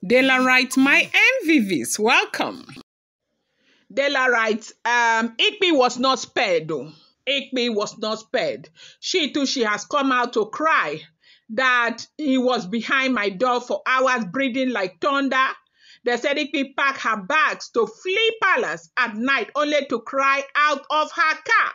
Dela writes, my MVVs, welcome. Dela writes, Igbi was not spared though. Igbi was not spared. She too, she has come out to cry that he was behind my door for hours, breathing like thunder. They said Igbi packed her bags to flee palace at night only to cry out of her car,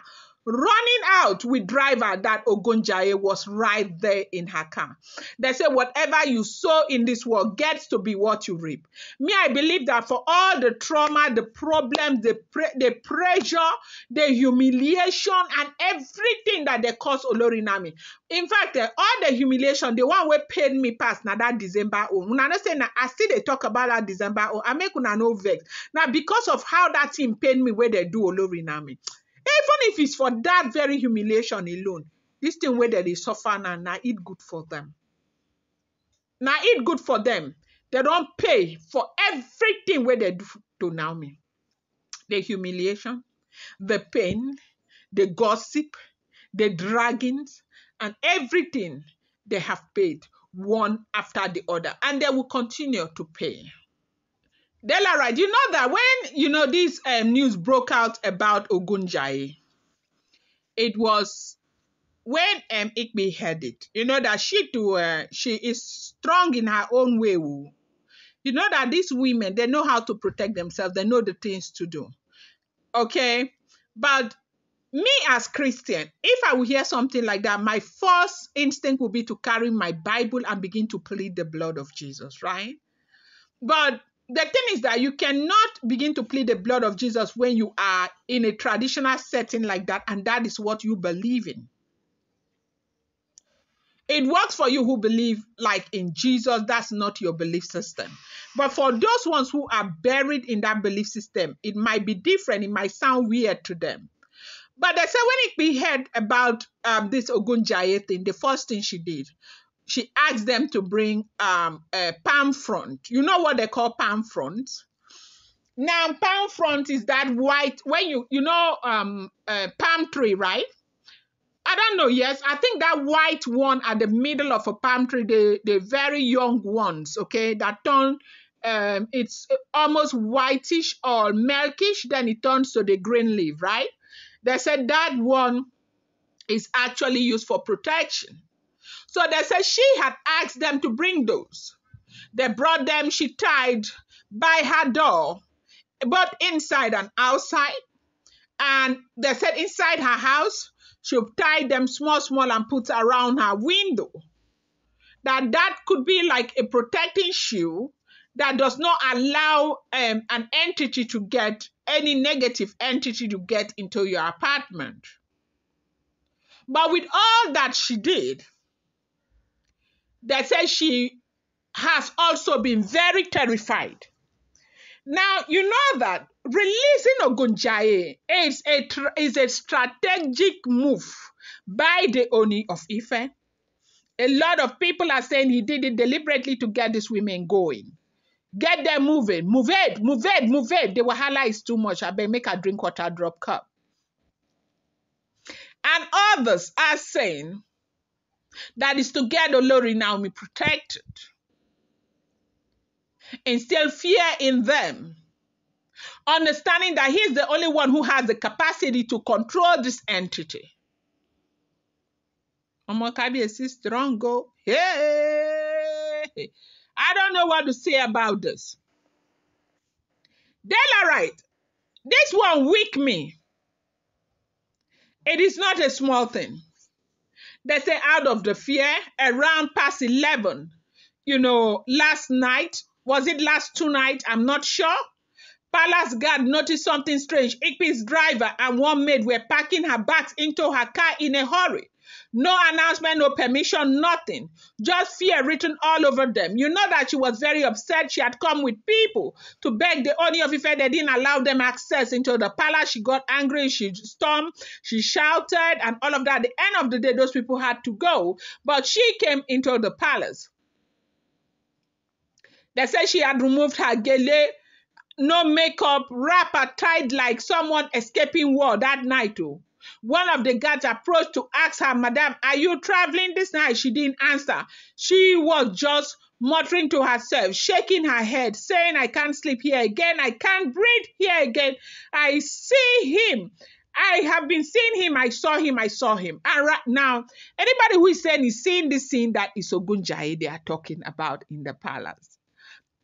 running out with driver that Ogüñyãya was right there in her car. They say whatever you sow in this world gets to be what you reap. Me, I believe that for all the trauma, the problems, the pressure, the humiliation, and everything that they caused Olorinami. In fact, all the humiliation, the one wey paid me pass na that December own. Una know say na I still dey talk about that December own. I make una no vex. Now because of how that thing paid me where they do Olorinami. Even if it's for that very humiliation alone, this thing where they suffer now it good for them. Now it good for them. They don't pay for everything where they do to Naomi. The humiliation, the pain, the gossip, the draggings, and everything they have paid one after the other. And they will continue to pay. Dela, right? You know that when, this news broke out about Ogüñyãya, it was when Igbi heard it. You know that she too, she is strong in her own way. You know that these women, they know how to protect themselves. They know the things to do. Okay? But me as Christian, if I will hear something like that, my first instinct will be to carry my Bible and begin to plead the blood of Jesus, right? But the thing is that you cannot begin to plead the blood of Jesus when you are in a traditional setting like that, and that is what you believe in. It works for you who believe like in Jesus, that's not your belief system. But for those ones who are buried in that belief system, it might be different. It might sound weird to them. But they say when Igbi heard about this Ogüñyãya thing, the first thing she did, she asked them to bring a palm front. You know what they call palm front? Now, palm front is that white, when palm tree, right? I don't know, yes. I think that white one at the middle of a palm tree, the very young ones, okay, that turn, it's almost whitish or milkish, then it turns to the green leaf, right? They said that one is actually used for protection. So they said she had asked them to bring those. They brought them, she tied by her door, both inside and outside. And they said inside her house, she tied them small and put around her window. That could be like a protecting shield that does not allow an entity to get, any negative entity to get into your apartment. But with all that she did, they say she has also been very terrified. Now, you know that releasing Ogüñyãya is a strategic move by the Oni of Ife. A lot of people are saying he did it deliberately to get these women going. Get them moving. Move it. The wahala is too much. I better make her drink water, drop cup. And others are saying that is to get Olori Naomi protected. Instill fear in them. Understanding that he's the only one who has the capacity to control this entity. Omokabi is strong, go. Hey! I don't know what to say about this. Dela right. This one weak me. It is not a small thing. They say out of the fear, around past 11, last night, was it last 2 nights? I'm not sure. Palace guard noticed something strange. Igbi's driver and one maid were packing her bags into her car in a hurry. No announcement, no permission, nothing. Just fear written all over them. You know that she was very upset. She had come with people to beg the Oni of Ife. They didn't allow them access into the palace. She got angry. She stormed. She shouted and all of that. At the end of the day, those people had to go. But she came into the palace. They said she had removed her gele, no makeup, wrapper tied like someone escaping war that night too. One of the guards approached to ask her, Madam, are you traveling this night? She didn't answer. She was just muttering to herself, shaking her head, saying, I can't sleep here again. I can't breathe here again. I see him. I have been seeing him. I saw him. I saw him. And right now, anybody who is saying is seeing this scene, that is Ogüñyãya they are talking about in the palace.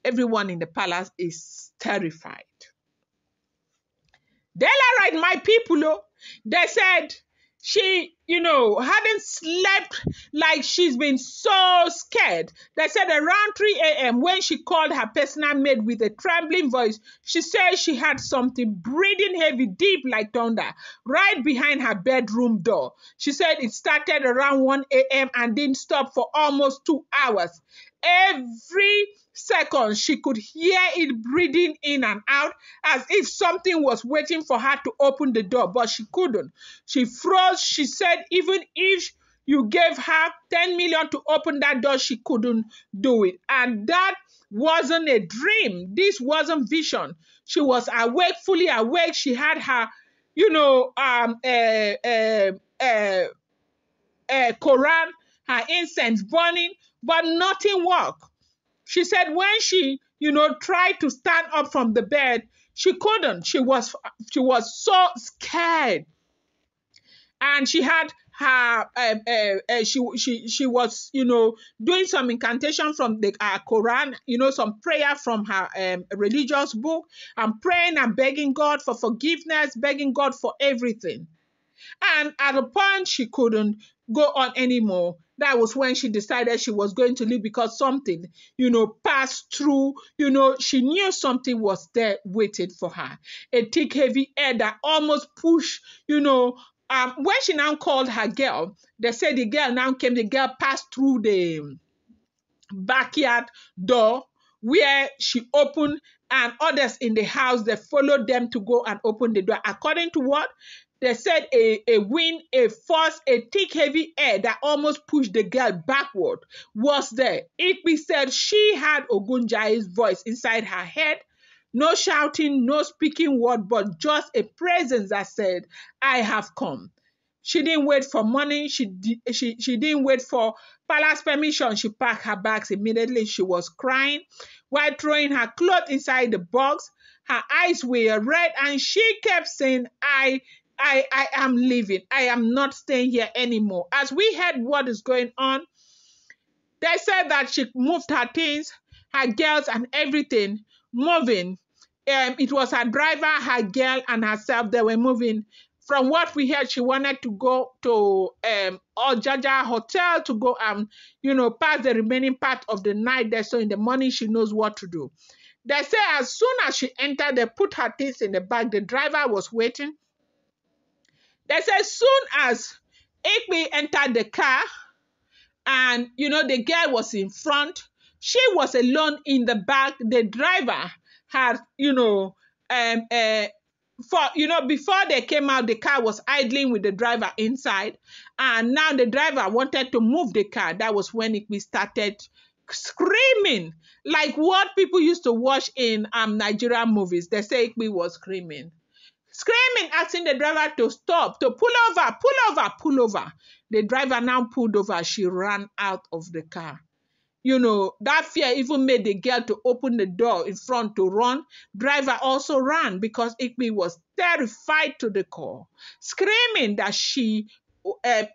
Everyone in the palace is terrified. Delarite, my people, they said she, hadn't slept, like she's been so scared. They said around 3 a.m. when she called her personal maid with a trembling voice, she said she had something breathing heavy, deep like thunder, right behind her bedroom door. She said it started around 1 a.m. and didn't stop for almost 2 hours. Every second, she could hear it breathing in and out as if something was waiting for her to open the door, but she couldn't. She froze. She said even if you gave her 10 million to open that door, she couldn't do it. And that wasn't a dream. This wasn't vision. She was awake, fully awake. She had her, Quran, her incense burning, but nothing worked. She said when she, tried to stand up from the bed, she couldn't. She was so scared, and she had her she was doing some incantation from the Quran, some prayer from her religious book, and praying and begging God for forgiveness, begging God for everything. And at a point, she couldn't go on anymore. That was when she decided she was going to leave, because something, passed through, she knew something was there waiting for her. A thick, heavy air that almost pushed, when she now called her girl, they said the girl now came, the girl passed through the backyard door where she opened, and others in the house, they followed them to go and open the door. According to what? They said a wind, a force, a thick, heavy air that almost pushed the girl backward was there. Igbi said she had Ogüñyãya's voice inside her head. No shouting, no speaking word, but just a presence that said, I have come. She didn't wait for money. She didn't wait for palace permission. She packed her bags immediately. She was crying while throwing her clothes inside the box. Her eyes were red, and she kept saying, I am leaving. I am not staying here anymore. As we heard what is going on, they said that she moved her things, her girls and everything, moving. It was her driver, her girl, and herself. They were moving. From what we heard, she wanted to go to Ogüñyãya Hotel to go and, pass the remaining part of the night there. So in the morning, she knows what to do. They say as soon as she entered, they put her things in the bag. The driver was waiting. They say as soon as Igbi entered the car, and, the girl was in front, she was alone in the back. The driver had, before they came out, the car was idling with the driver inside. And now the driver wanted to move the car. That was when Igbi started screaming, like what people used to watch in Nigerian movies. They say Igbi was screaming, asking the driver to stop, to pull over, pull over, pull over. The driver now pulled over. She ran out of the car. That fear even made the girl to open the door in front to run. Driver also ran because Igbi was terrified to the core, screaming that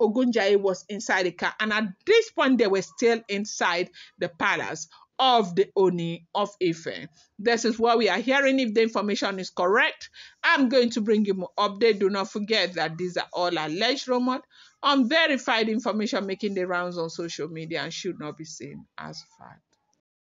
Ogüñyãya was inside the car. And at this point, they were still inside the palace of the Oni of Ife. This is what we are hearing. If the information is correct, I'm going to bring you more update. Do not forget that these are all alleged rumors, unverified information making the rounds on social media, and should not be seen as fact.